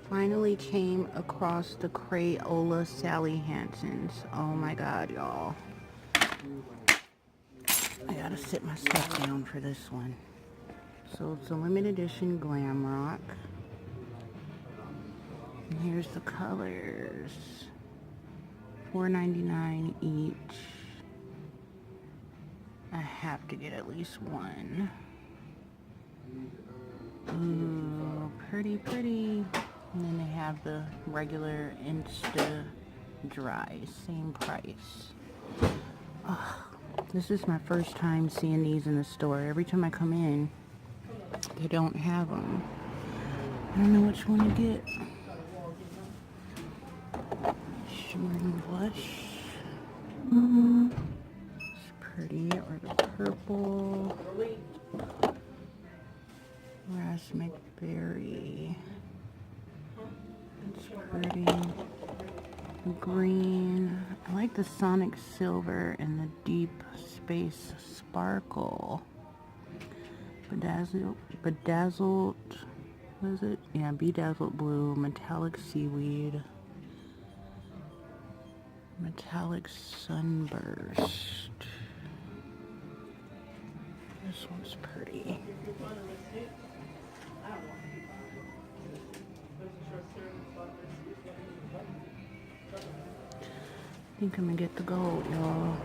Finally came across the Crayola Sally Hansens. Oh my god, y'all. I gotta sit myself down for this one. So it's a limited edition Glam Rock. And here's the colors. $4.99 each. I have to get at least one. Ooh, pretty, pretty. And then they have the regular Insta Dry, same price. Oh, this is my first time seeing these in the store. Every time I come in, they don't have them. I don't know which one to get. Shimmering blush. It's pretty. Or the purple. Raspberry. It's pretty. Green. I like the Sonic Silver and the Deep Space Sparkle. Bedazzled, what is it? Yeah, Bedazzled Blue, Metallic Seaweed, Metallic Sunburst. This one's pretty. I think I'm gonna get the gold, y'all.